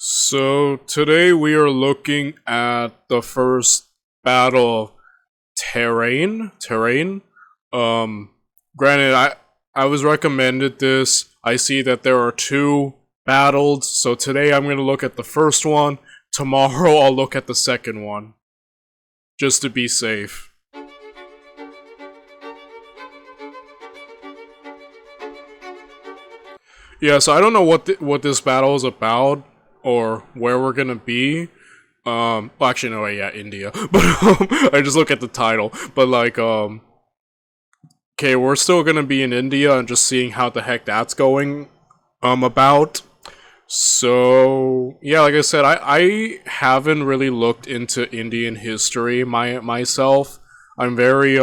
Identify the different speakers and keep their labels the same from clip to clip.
Speaker 1: So today we are looking at the first battle, Tarain. Granted, I was recommended this. I see that there are two battles, so today I'm gonna look at the first one. Tomorrow I'll look at the second one, just to be safe. Yeah, so I don't know what this battle is about or where we're gonna be. Well, actually, no, yeah, India. But I just look at the title. But like, okay, we're still gonna be in India and just seeing how the heck that's going, about. So yeah, like I said, I haven't really looked into Indian history myself. I'm very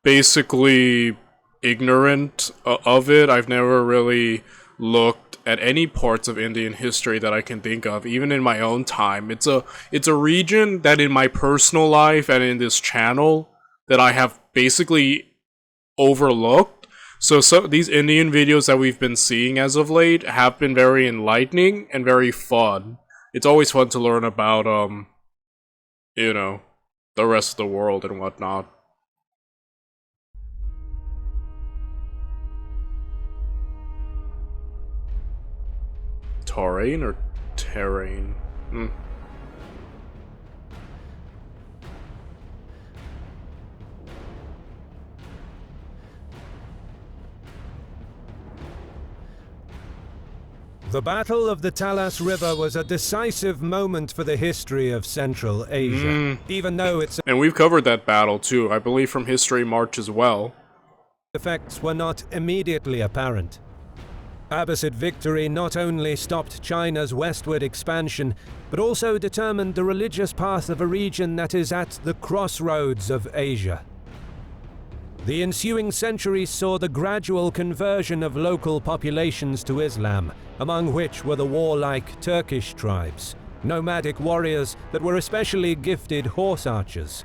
Speaker 1: basically ignorant of it. I've never really looked at any parts of Indian history that I can think of, even in my own time. It's a region that in my personal life and in this channel that I have basically overlooked. So these Indian videos that we've been seeing as of late have been very enlightening and very fun. It's always fun to learn about the rest of the world and whatnot. Tarain or Tarain?
Speaker 2: The Battle of the Talas River was a decisive moment for the history of Central Asia, even though its
Speaker 1: And we've covered that battle too, I believe from HistoryMarche as well.
Speaker 2: effects were not immediately apparent. Abbasid victory not only stopped China's westward expansion, but also determined the religious path of a region that is at the crossroads of Asia. The ensuing centuries saw the gradual conversion of local populations to Islam, among which were the warlike Turkish tribes, nomadic warriors that were especially gifted horse archers.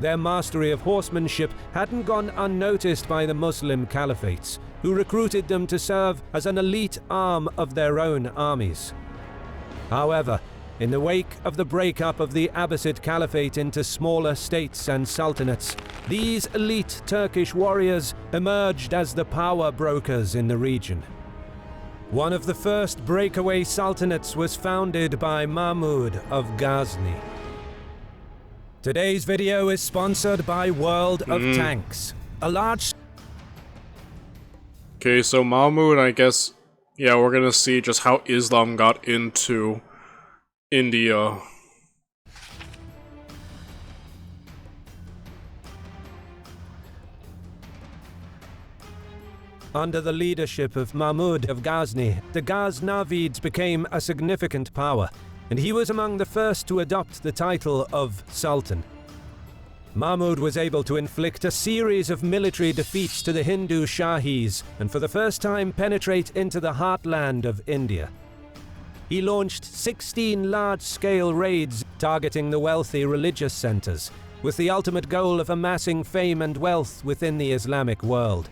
Speaker 2: Their mastery of horsemanship hadn't gone unnoticed by the Muslim caliphates, who recruited them to serve as an elite arm of their own armies. However, in the wake of the breakup of the Abbasid Caliphate into smaller states and sultanates, these elite Turkish warriors emerged as the power brokers in the region. One of the first breakaway sultanates was founded by Mahmud of Ghazni. Today's video is sponsored by World of Tanks, a large...
Speaker 1: Okay, so Mahmud, I guess, yeah, we're gonna see just how Islam got into India.
Speaker 2: Under the leadership of Mahmud of Ghazni, the Ghaznavids became a significant power, and he was among the first to adopt the title of Sultan. Mahmud was able to inflict a series of military defeats to the Hindu Shahis and for the first time penetrate into the heartland of India. He launched 16 large-scale raids targeting the wealthy religious centers, with the ultimate goal of amassing fame and wealth within the Islamic world.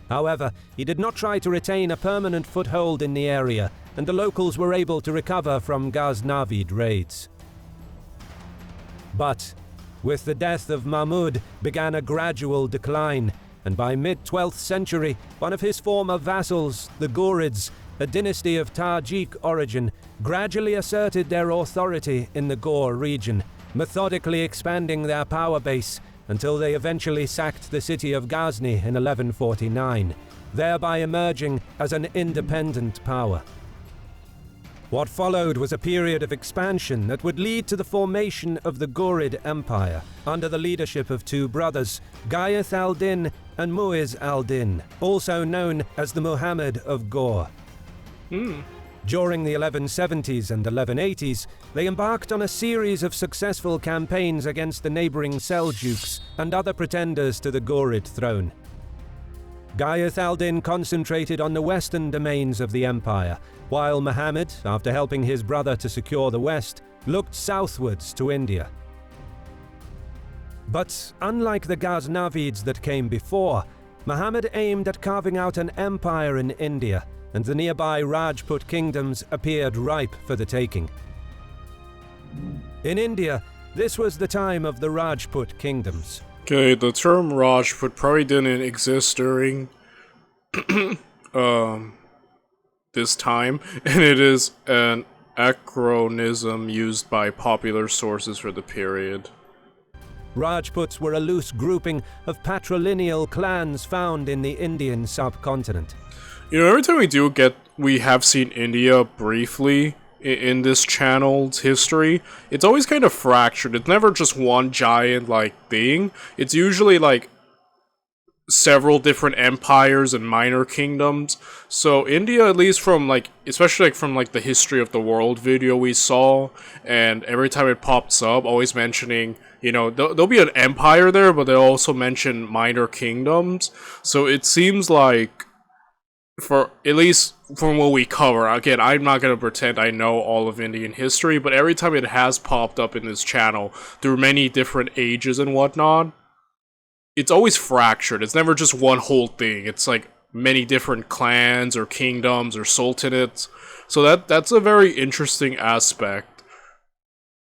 Speaker 2: However, he did not try to retain a permanent foothold in the area, and the locals were able to recover from Ghaznavid raids. But with the death of Mahmud began a gradual decline, and by mid-12th century, one of his former vassals, the Ghurids, a dynasty of Tajik origin, gradually asserted their authority in the Ghor region, methodically expanding their power base until they eventually sacked the city of Ghazni in 1149, thereby emerging as an independent power. What followed was a period of expansion that would lead to the formation of the Ghurid Empire, under the leadership of two brothers, Ghayath al-Din and Muiz al-Din, also known as the Muhammad of Ghor. During the 1170s and 1180s, they embarked on a series of successful campaigns against the neighboring Seljuks and other pretenders to the Ghurid throne. Ghayath al-Din concentrated on the western domains of the empire, while Muhammad, after helping his brother to secure the west, looked southwards to India. But unlike the Ghaznavids that came before, Muhammad aimed at carving out an empire in India and the nearby Rajput kingdoms appeared ripe for the taking. In India, this was the time of the Rajput kingdoms.
Speaker 1: Okay, the term Rajput probably didn't exist during this time, and it is an acronym used by popular sources for the period.
Speaker 2: Rajputs were a loose grouping of patrilineal clans found in the Indian subcontinent.
Speaker 1: You know, every time we have seen India briefly in this channel's history, it's always kind of fractured. It's never just one giant, thing. It's usually, several different empires and minor kingdoms. So India, at least from, especially, from, the History of the World video we saw, and every time it pops up, always mentioning, there'll be an empire there, but they'll also mention minor kingdoms. So it seems like, for at least from what we cover, again, I'm not going to pretend I know all of Indian history, but every time it has popped up in this channel through many different ages and whatnot, it's always fractured. It's never just one whole thing. It's many different clans or kingdoms or sultanates. So that's a very interesting aspect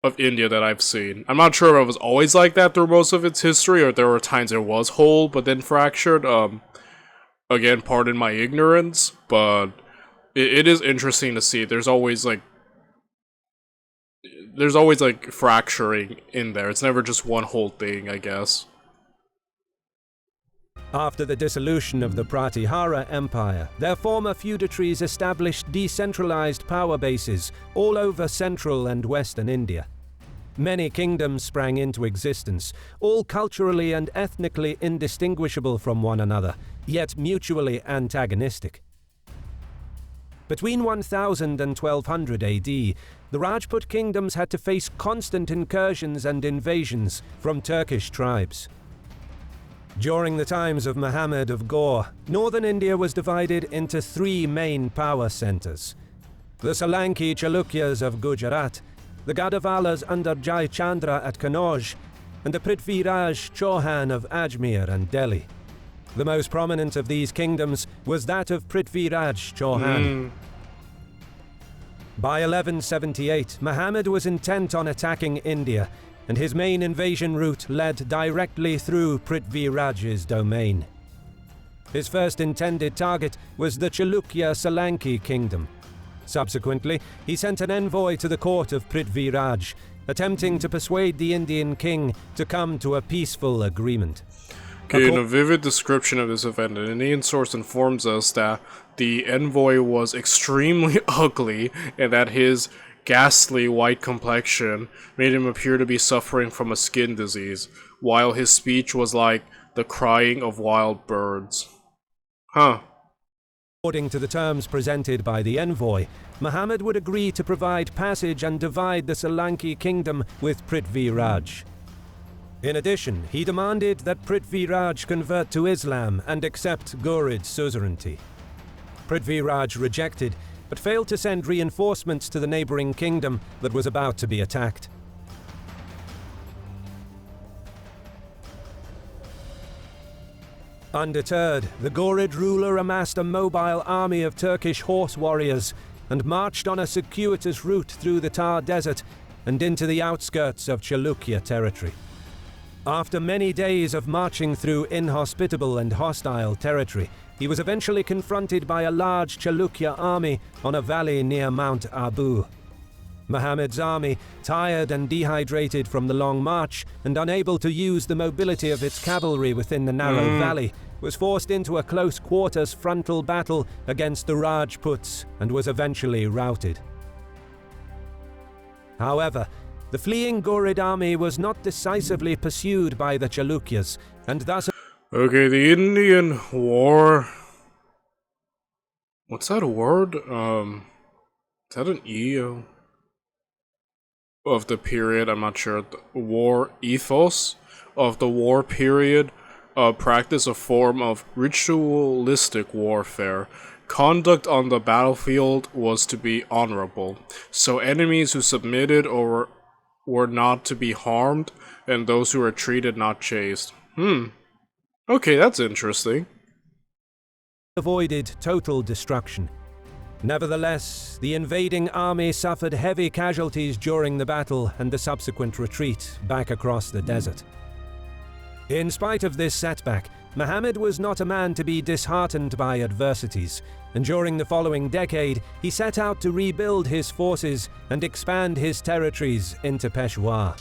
Speaker 1: of India that I've seen. I'm not sure if it was always like that through most of its history, or there were times it was whole but then fractured. Again, pardon my ignorance, but it is interesting to see. There's always fracturing in there. It's never just one whole thing, I guess.
Speaker 2: After the dissolution of the Pratihara Empire, their former feudatories established decentralized power bases all over central and western India. Many kingdoms sprang into existence, all culturally and ethnically indistinguishable from one another, yet mutually antagonistic. Between 1000 and 1200 AD, the Rajput kingdoms had to face constant incursions and invasions from Turkish tribes. During the times of Muhammad of Ghor, northern India was divided into three main power centers: the Solanki Chalukyas of Gujarat, the Gadavalas under Jai Chandra at Kannauj, and the Prithviraj Chauhan of Ajmer and Delhi. The most prominent of these kingdoms was that of Prithviraj Chauhan. By 1178, Muhammad was intent on attacking India, and his main invasion route led directly through Prithviraj's domain. His first intended target was the Chalukya Solanki kingdom. Subsequently, he sent an envoy to the court of Prithviraj, attempting to persuade the Indian king to come to a peaceful agreement.
Speaker 1: Okay, in a vivid description of this event, an Indian source informs us that the envoy was extremely ugly and that his ghastly white complexion made him appear to be suffering from a skin disease, while his speech was like the crying of wild birds. Huh.
Speaker 2: According to the terms presented by the envoy, Muhammad would agree to provide passage and divide the Solanki kingdom with Prithviraj. In addition, he demanded that Prithviraj convert to Islam and accept Ghurid suzerainty. Prithviraj rejected, but failed to send reinforcements to the neighboring kingdom that was about to be attacked. Undeterred, the Ghurid ruler amassed a mobile army of Turkish horse warriors and marched on a circuitous route through the Thar Desert and into the outskirts of Chalukya territory. After many days of marching through inhospitable and hostile territory, he was eventually confronted by a large Chalukya army on a valley near Mount Abu. Muhammad's army, tired and dehydrated from the long march and unable to use the mobility of its cavalry within the narrow valley, was forced into a close-quarters frontal battle against the Rajputs and was eventually routed. However, the fleeing Ghurid army was not decisively pursued by the Chalukyas, and thus...
Speaker 1: Okay, the Indian War... What's that word? Is that an E? Of the period, I'm not sure. The war ethos of the war period practice a form of ritualistic warfare. Conduct on the battlefield was to be honorable, so enemies who submitted or were not to be harmed, and those who were treated not chased. Okay, that's interesting.
Speaker 2: Avoided total destruction. Nevertheless, the invading army suffered heavy casualties during the battle and the subsequent retreat back across the desert. In spite of this setback, Muhammad was not a man to be disheartened by adversities, and during the following decade, he set out to rebuild his forces and expand his territories into Peshawar.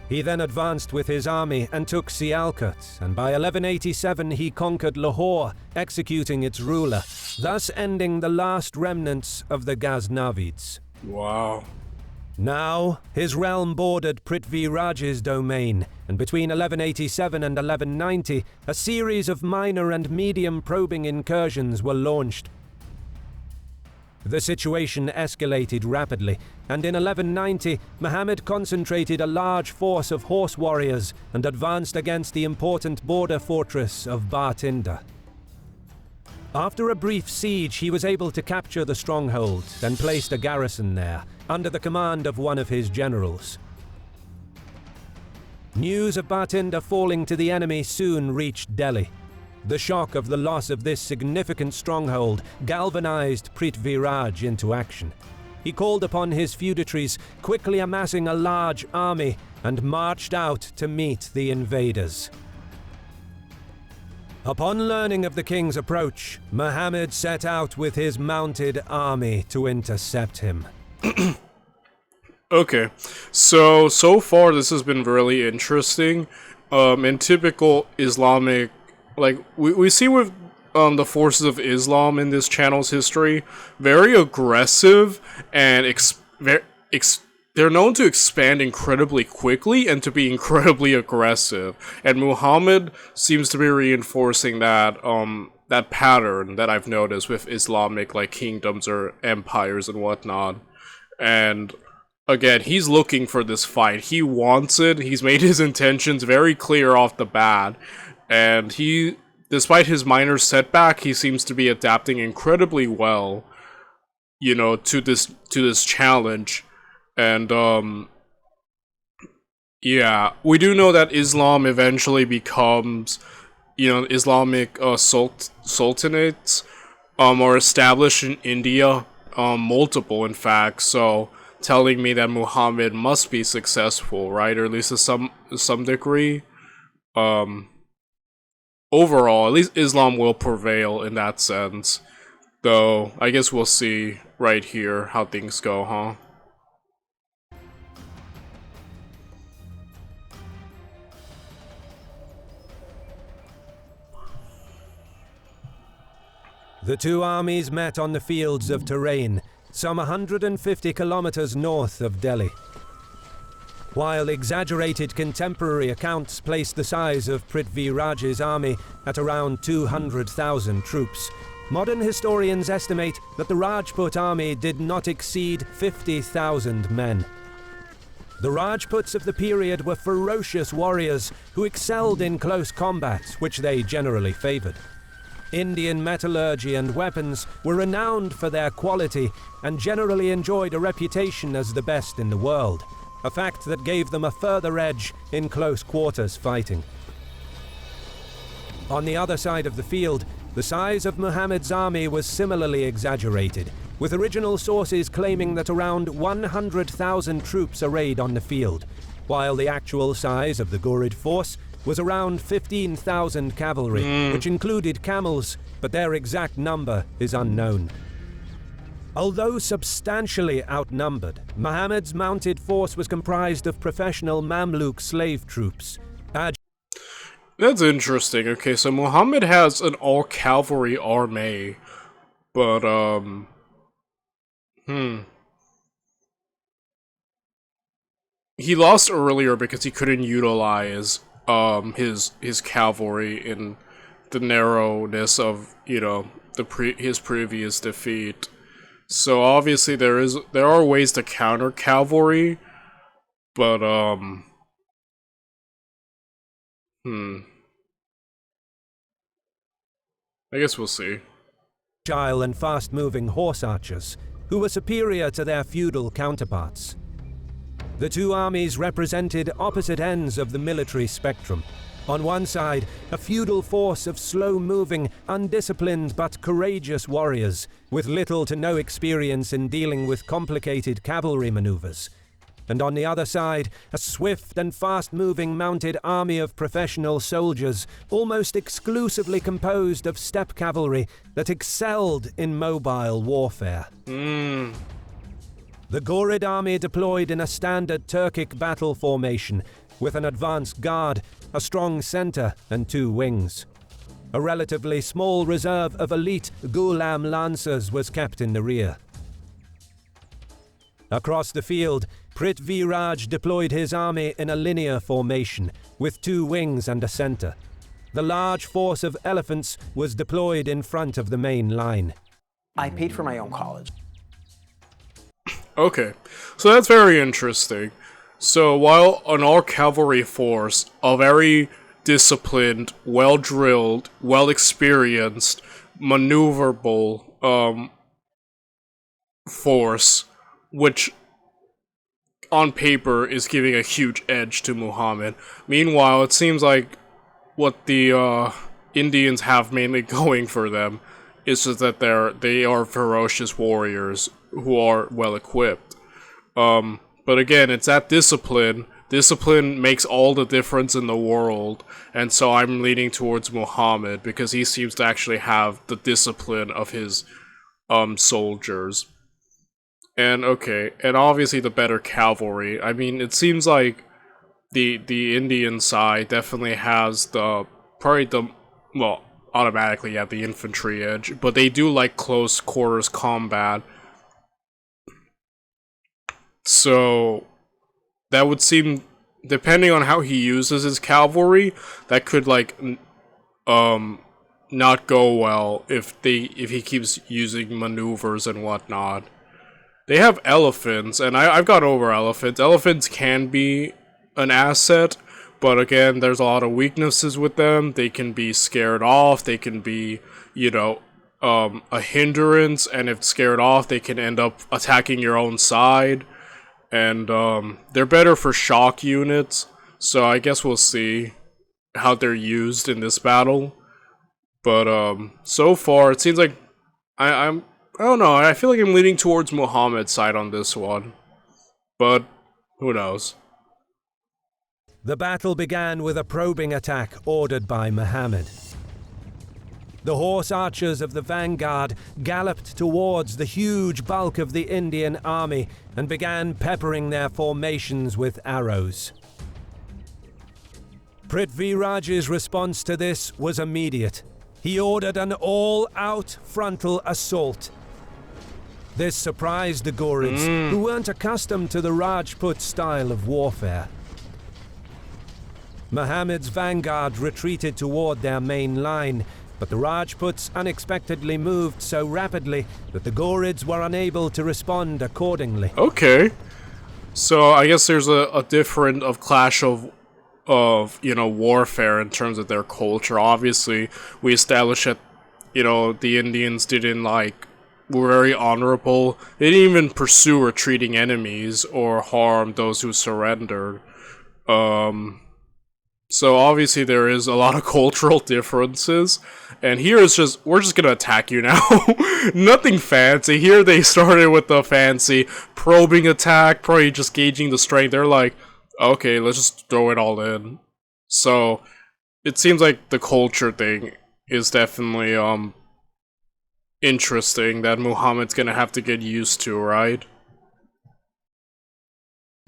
Speaker 2: He then advanced with his army and took Sialkot, and by 1187 he conquered Lahore, executing its ruler, thus ending the last remnants of the Ghaznavids.
Speaker 1: Wow.
Speaker 2: Now, his realm bordered Prithvi Raj's domain, and between 1187 and 1190, a series of minor and medium probing incursions were launched. The situation escalated rapidly, and in 1190, Muhammad concentrated a large force of horse warriors and advanced against the important border fortress of Bathinda. After a brief siege, he was able to capture the stronghold and placed a garrison there, under the command of one of his generals. News of Bathinda falling to the enemy soon reached Delhi. The shock of the loss of this significant stronghold galvanized Prithvi Raj into action. He called upon his feudatories, quickly amassing a large army, and marched out to meet the invaders. Upon learning of the king's approach, Muhammad set out with his mounted army to intercept him.
Speaker 1: Okay, so far this has been really interesting. In typical Islamic, like, we see with the forces of Islam in this channel's history, very aggressive, and they're known to expand incredibly quickly and to be incredibly aggressive. And Muhammad seems to be reinforcing that that pattern that I've noticed with Islamic, like, kingdoms or empires and whatnot. And again, he's looking for this fight. He wants it. He's made his intentions very clear off the bat. And he, despite his minor setback, he seems to be adapting incredibly well, you know, to this challenge. And yeah, we do know that Islam eventually becomes, you know, Islamic sultanates are established in India, multiple in fact. So telling me that Muhammad must be successful, right? Or at least to some degree. Overall, at least Islam will prevail in that sense. Though, I guess we'll see right here how things go, huh?
Speaker 2: The two armies met on the fields of Tarain, some 150 kilometers north of Delhi. While exaggerated contemporary accounts place the size of Prithvi Raj's army at around 200,000 troops, modern historians estimate that the Rajput army did not exceed 50,000 men. The Rajputs of the period were ferocious warriors who excelled in close combat, which they generally favored. Indian metallurgy and weapons were renowned for their quality and generally enjoyed a reputation as the best in the world, a fact that gave them a further edge in close quarters fighting. On the other side of the field, the size of Muhammad's army was similarly exaggerated, with original sources claiming that around 100,000 troops arrayed on the field, while the actual size of the Ghurid force was around 15,000 cavalry, which included camels, but their exact number is unknown. Although substantially outnumbered, Muhammad's mounted force was comprised of professional Mamluk slave troops.
Speaker 1: That's interesting. Okay, so Muhammad has an all-cavalry army, but, he lost earlier because he couldn't utilize his cavalry in the narrowness of, you know, his previous defeat. So obviously there are ways to counter cavalry, but I guess we'll see.
Speaker 2: Agile and fast-moving horse archers, who were superior to their feudal counterparts. The two armies represented opposite ends of the military spectrum. On one side, a feudal force of slow-moving, undisciplined but courageous warriors, with little to no experience in dealing with complicated cavalry maneuvers. And on the other side, a swift and fast-moving mounted army of professional soldiers, almost exclusively composed of steppe cavalry that excelled in mobile warfare. The Ghorid army deployed in a standard Turkic battle formation, with an advanced guard, a strong center, and 2 wings. A relatively small reserve of elite Ghulam lancers was kept in the rear. Across the field, Prithviraj deployed his army in a linear formation, with 2 wings and a center. The large force of elephants was deployed in front of the main line.
Speaker 3: I paid for my own college.
Speaker 1: Okay, so that's very interesting. So while an all-cavalry force, a very disciplined, well-drilled, well-experienced, maneuverable force, which on paper is giving a huge edge to Muhammad. Meanwhile, it seems like what the Indians have mainly going for them is just that they are ferocious warriors who are well-equipped. But again, it's that discipline. Discipline makes all the difference in the world, and so I'm leaning towards Muhammad because he seems to actually have the discipline of his soldiers. And okay, and obviously the better cavalry. I mean, it seems like the Indian side definitely has automatically at the infantry edge, but they do like close quarters combat. So that would seem, depending on how he uses his cavalry, that could like not go well if he keeps using maneuvers and whatnot. They have elephants, and I've got over elephants. Elephants can be an asset, but again, there's a lot of weaknesses with them. They can be scared off, they can be, a hindrance, and if scared off, they can end up attacking your own side. And they're better for shock units, so I guess we'll see how they're used in this battle. But so far, it seems like I don't know, I feel like I'm leaning towards Muhammad's side on this one. But who knows?
Speaker 2: The battle began with a probing attack ordered by Muhammad. The horse archers of the vanguard galloped towards the huge bulk of the Indian army and began peppering their formations with arrows. Prithviraj's response to this was immediate. He ordered an all-out frontal assault. This surprised the Ghurids, who weren't accustomed to the Rajput style of warfare. Muhammad's vanguard retreated toward their main line, but the Rajputs unexpectedly moved so rapidly that the Ghurids were unable to respond accordingly.
Speaker 1: Okay. So I guess there's a different clash of warfare in terms of their culture. Obviously, we established that, the Indians were very honorable. They didn't even pursue retreating enemies or harm those who surrendered. So obviously there is a lot of cultural differences, and here it's just, we're just gonna attack you now. Nothing fancy. Here they started with the fancy probing attack, probably just gauging the strength. They're like, okay, let's just throw it all in. So it seems like the culture thing is definitely interesting that Muhammad's gonna have to get used to, right?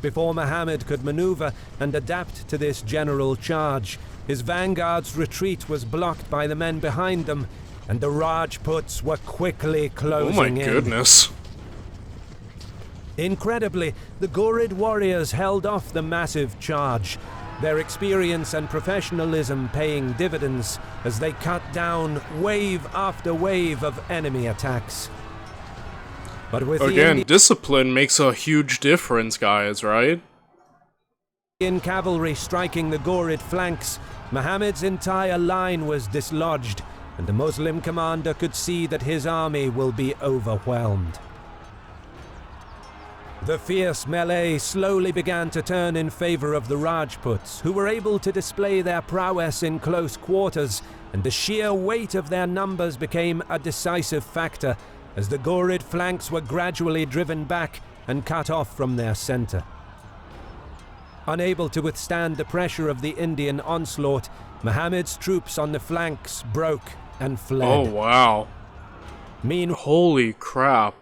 Speaker 2: Before Muhammad could maneuver and adapt to this general charge, his vanguard's retreat was blocked by the men behind them, and the Rajputs were quickly closing in.
Speaker 1: Oh my goodness.
Speaker 2: Incredibly, the Ghurid warriors held off the massive charge, their experience and professionalism paying dividends as they cut down wave after wave of enemy attacks. But with
Speaker 1: again, discipline makes a huge difference, guys, right?
Speaker 2: Indian cavalry striking the Ghurid flanks, Muhammad's entire line was dislodged, and the Muslim commander could see that his army will be overwhelmed. The fierce melee slowly began to turn in favor of the Rajputs, who were able to display their prowess in close quarters, and the sheer weight of their numbers became a decisive factor as the Ghorid flanks were gradually driven back and cut off from their center. Unable to withstand the pressure of the Indian onslaught, Muhammad's troops on the flanks broke and fled.
Speaker 1: Oh, wow. Holy crap.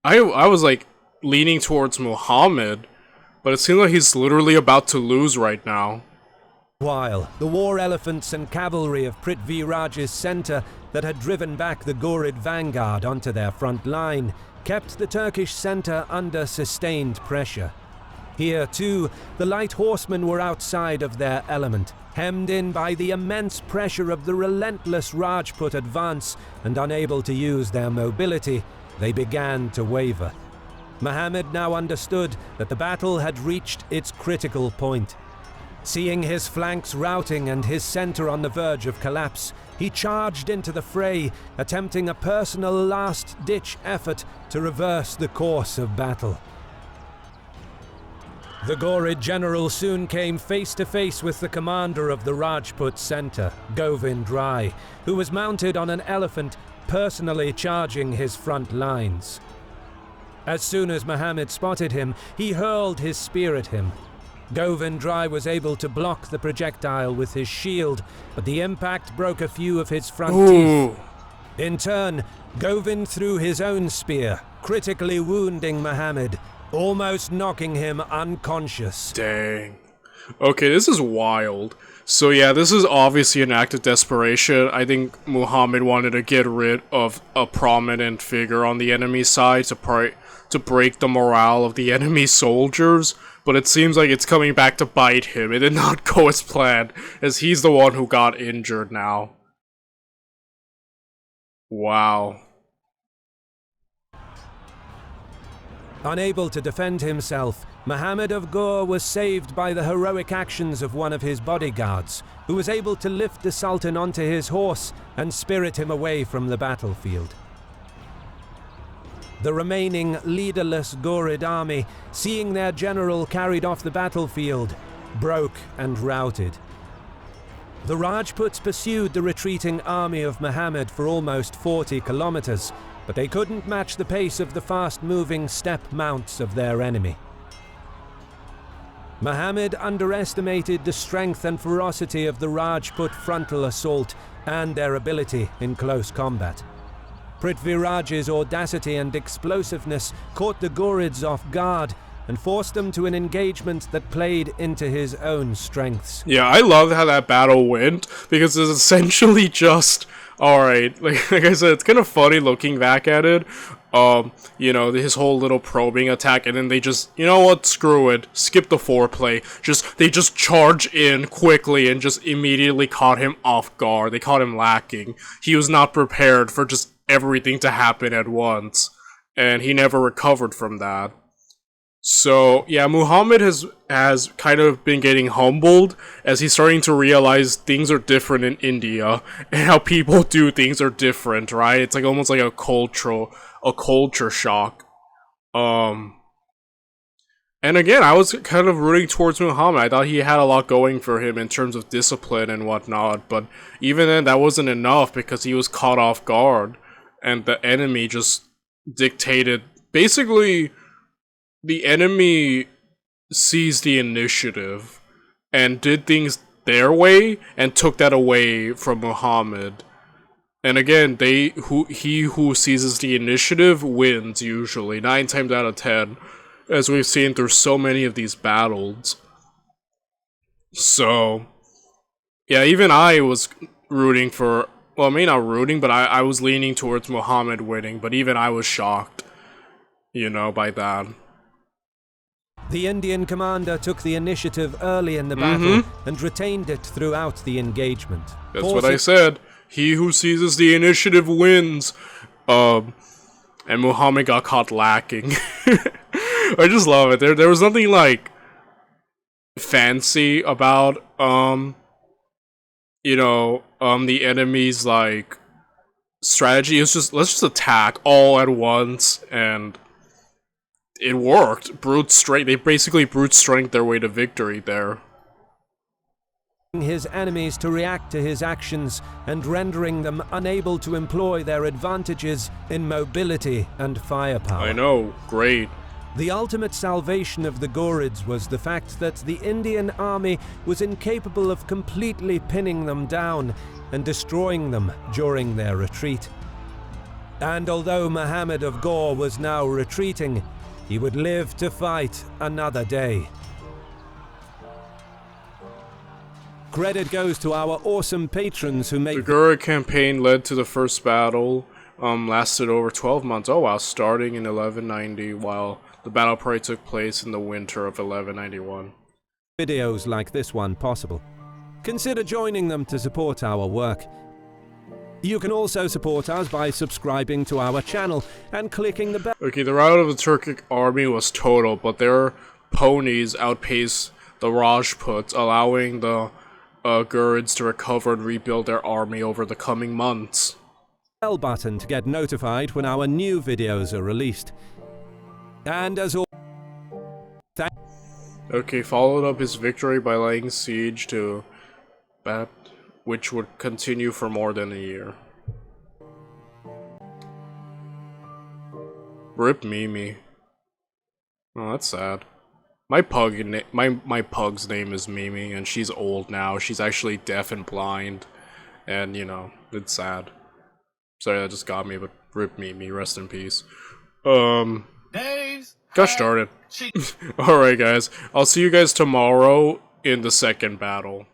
Speaker 1: I was like leaning towards Muhammad, but it seems like he's literally about to lose right now.
Speaker 2: While the war elephants and cavalry of Prithvi Raj's center that had driven back the Ghorid vanguard onto their front line kept the Turkish center under sustained pressure. Here, too, the light horsemen were outside of their element, hemmed in by the immense pressure of the relentless Rajput advance, and unable to use their mobility, they began to waver. Muhammad now understood that the battle had reached its critical point. Seeing his flanks routing and his center on the verge of collapse, he charged into the fray, attempting a personal last-ditch effort to reverse the course of battle. The Ghorid general soon came face to face with the commander of the Rajput center, Govind Rai, who was mounted on an elephant, personally charging his front lines. As soon as Muhammad spotted him, he hurled his spear at him. Govind Rai was able to block the projectile with his shield, but the impact broke a few of his front teeth. In turn, Govind threw his own spear, critically wounding Muhammad, almost knocking him unconscious.
Speaker 1: Dang. Okay, this is wild. So yeah, this is obviously an act of desperation. I think Muhammad wanted to get rid of a prominent figure on the enemy side to break the morale of the enemy soldiers, but it seems like it's coming back to bite him. It did not go as planned, as he's the one who got injured now. Wow.
Speaker 2: Unable to defend himself, Muhammad of Ghor was saved by the heroic actions of one of his bodyguards, who was able to lift the Sultan onto his horse and spirit him away from the battlefield. The remaining leaderless Ghorid army, seeing their general carried off the battlefield, broke and routed. The Rajputs pursued the retreating army of Muhammad for almost 40 kilometers, but they couldn't match the pace of the fast-moving steppe mounts of their enemy. Muhammad underestimated the strength and ferocity of the Rajput frontal assault and their ability in close combat. Prithvi Raj's audacity and explosiveness caught the Ghorids off guard and forced them to an engagement that played into his own strengths.
Speaker 1: Yeah, I love how that battle went, because it's essentially just, alright, like I said, it's kind of funny looking back at it. You know, his whole little probing attack, and then they just, you know what, screw it, skip the foreplay. They just charge in quickly and just immediately caught him off guard. They caught him lacking. He was not prepared for just everything to happen at once, and he never recovered from that. So, yeah, Muhammad has kind of been getting humbled as he's starting to realize things are different in India, and how people do things are different, right? It's like almost like a culture shock. And again, I was kind of rooting towards Muhammad. I thought he had a lot going for him in terms of discipline and whatnot, but even then, that wasn't enough because he was caught off guard, and the enemy just dictated. Basically, the enemy seized the initiative and did things their way and took that away from Muhammad. And again, he who seizes the initiative wins usually, 9 times out of 10, as we've seen through so many of these battles. So, yeah, even I was rooting for, well, maybe not rooting, but I was leaning towards Muhammad winning, but even I was shocked, you know, by that.
Speaker 2: The Indian commander took the initiative early in the battle and retained it throughout the engagement.
Speaker 1: That's what I said. He who seizes the initiative wins. And Muhammad got caught lacking. I just love it. There was nothing like fancy about the enemy's like strategy. It's just, let's just attack all at once, and it worked. Brute strength. They basically brute strength their way to victory there.
Speaker 2: His enemies to react to his actions and rendering them unable to employ their advantages in mobility and firepower.
Speaker 1: I know, great.
Speaker 2: The ultimate salvation of the Ghurids was the fact that the Indian army was incapable of completely pinning them down and destroying them during their retreat. And although Muhammad of Ghor was now retreating, he would live to fight another day. Credit goes to our awesome patrons who made...
Speaker 1: The Ghurid campaign led to the first battle, lasted over 12 months. Oh wow, starting in 1190, while the battle probably took place in the winter of 1191.
Speaker 2: Videos like this one possible. Consider joining them to support our work. You can also support us by subscribing to our channel and clicking the bell.
Speaker 1: Okay, the rout of the Turkic army was total, but their ponies outpaced the Rajputs, allowing the Ghurids to recover and rebuild their army over the coming months.
Speaker 2: Bell button to get notified when our new videos are released. And as always,
Speaker 1: okay, followed up his victory by laying siege to Bat, which would continue for more than a year. Rip Mimi. Oh, that's sad. My pug's name is Mimi, and she's old now. She's actually deaf and blind, and you know, it's sad. Sorry, that just got me, but rip Mimi, rest in peace. Gosh darn it. Alright guys, I'll see you guys tomorrow in the second battle.